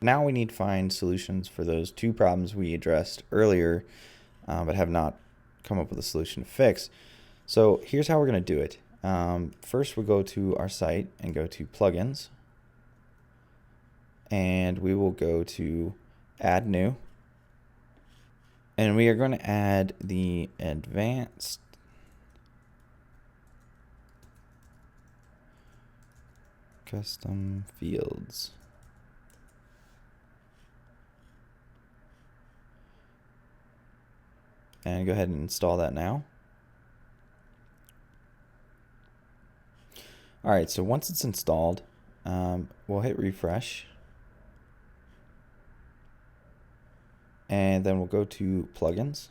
now we need to find solutions for those two problems we addressed earlier, but have not come up with a solution to fix. So here's how we're going to do it. First, we'll go to our site and go to plugins, and we will go to add new, and we are going to add the advanced custom fields. And go ahead and install that now. Alright, so once it's installed, we'll hit refresh. And then we'll go to plugins.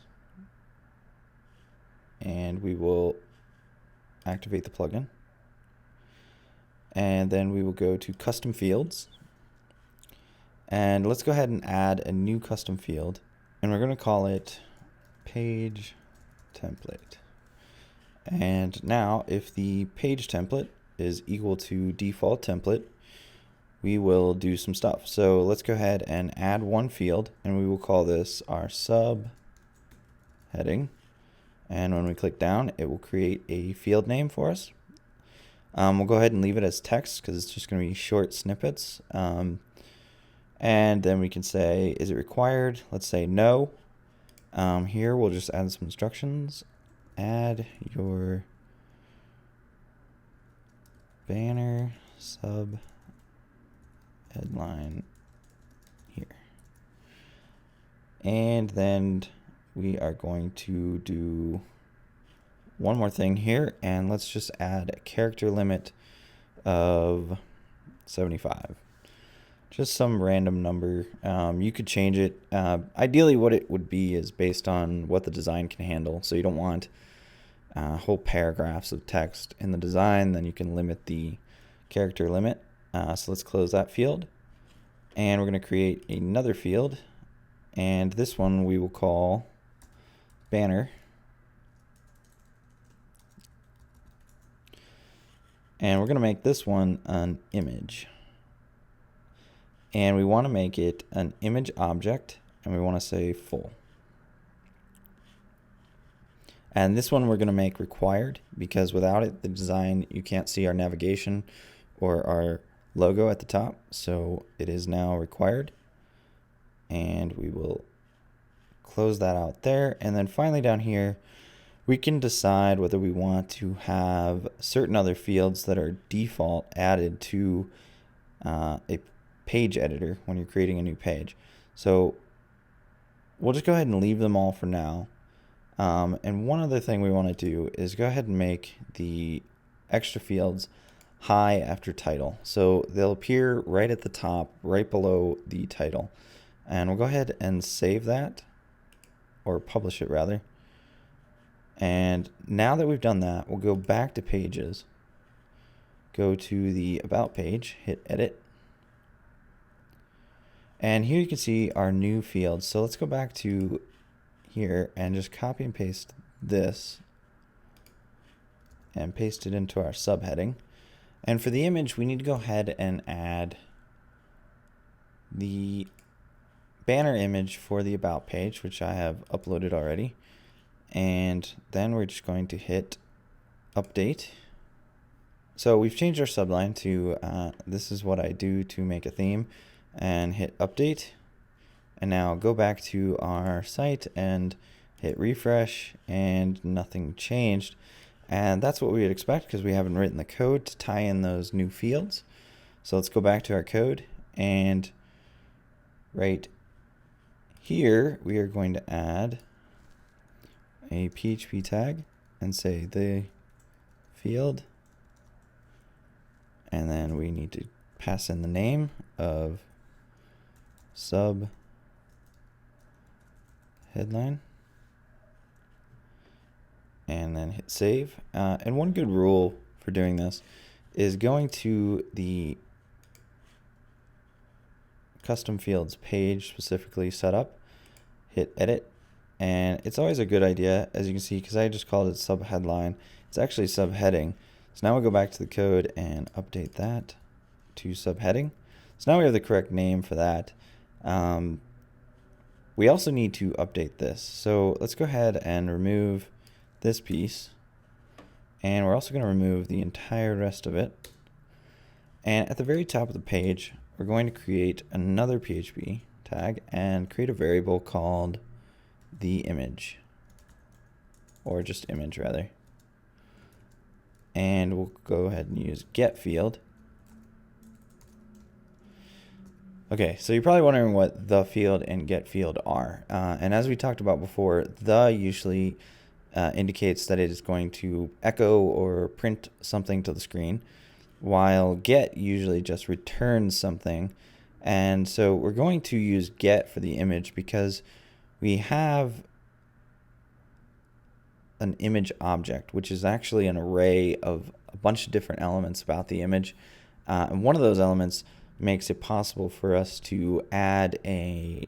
And we will activate the plugin. And then we will go to custom fields. And let's go ahead and add a new custom field. And we're going to call it page template. And now if the page template is equal to default template, we will do some stuff. So let's go ahead and add one field, and we will call this our sub heading. And when we click down, it will create a field name for us. We'll go ahead and leave it as text because it's just going to be short snippets. And then we can say, is it required? Let's say no. Here we'll just add some instructions. Add your banner sub headline here. And then we are going to do one more thing here, and let's just add a character limit of 75. Just some random number. You could change it. Ideally what it would be is based on what the design can handle. So you don't want whole paragraphs of text in the design. Then you can limit the character limit. So let's close that field. And we're going to create another field. And this one we will call banner. And we're going to make this one an image. And we want to make it an image object, and we want to say full. And this one we're going to make required, because without it, the design, you can't see our navigation or our logo at the top. So it is now required. And we will close that out there. And then finally down here, we can decide whether we want to have certain other fields that are default added to a page editor when you're creating a new page. So we'll just go ahead and leave them all for now. And one other thing we want to do is go ahead and make the extra fields high after title. So they'll appear right at the top, right below the title. And we'll go ahead and save that, or publish it rather. And now that we've done that, we'll go back to pages, go to the about page, hit edit. And here you can see our new fields. So let's go back to here and just copy and paste this and paste it into our subheading. And for the image, we need to go ahead and add the banner image for the about page, which I have uploaded already. And then we're just going to hit update. So we've changed our subline to this is what I do to make a theme, and hit update. And now go back to our site and hit refresh, and nothing changed. And that's what we would expect because we haven't written the code to tie in those new fields. So let's go back to our code, and right here we are going to add a PHP tag and say the field, and then we need to pass in the name of sub headline, and then hit save. And one good rule for doing this is going to the custom fields page, specifically setup, hit edit. And it's always a good idea, as you can see, because I just called it sub headline, it's actually subheading. So now we'll go back to the code and update that to subheading. So now we have the correct name for that. We also need to update this. So let's go ahead and remove this piece. And we're also going to remove the entire rest of it. And at the very top of the page, we're going to create another PHP tag and create a variable called the image, or just image rather. And we'll go ahead and use get field. Okay, so you're probably wondering what the field and get field are. And as we talked about before, the usually indicates that it is going to echo or print something to the screen, while get usually just returns something. And so we're going to use get for the image because we have an image object, which is actually an array of a bunch of different elements about the image. And one of those elements makes it possible for us to add a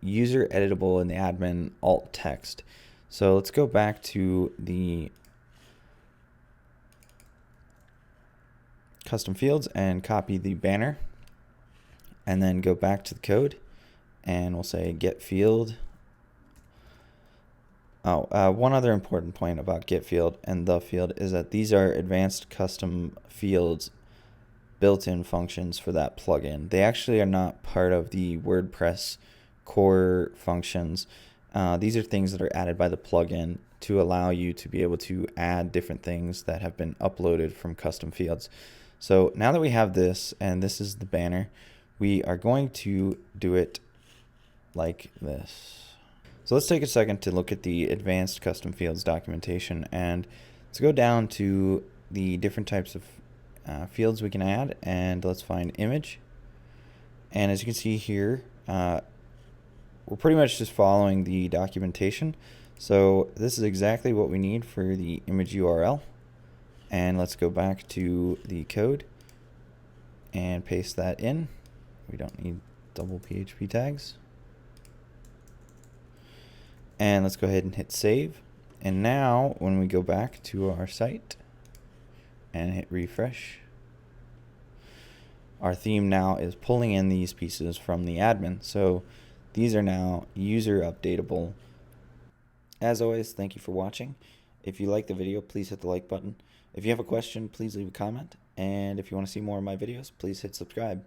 user editable in the admin alt text. So let's go back to the custom fields and copy the banner, and then go back to the code and we'll say get field. One other important point about get field and the field is that these are advanced custom fields built-in functions for that plugin. They actually are not part of the WordPress core functions. These are things that are added by the plugin to allow you to be able to add different things that have been uploaded from custom fields. So now that we have this, and this is the banner, we are going to do it like this. So let's take a second to look at the advanced custom fields documentation, and let's go down to the different types of fields we can add, and let's find image. And as you can see here, we're pretty much just following the documentation. So this is exactly what we need for the image URL. And let's go back to the code and paste that in. We don't need double PHP tags. And let's go ahead and hit save. And now when we go back to our site and hit refresh, our theme now is pulling in these pieces from the admin. So these are now user updatable. As always, thank you for watching. If you like the video, please hit the like button. If you have a question, please leave a comment. And if you want to see more of my videos, please hit subscribe.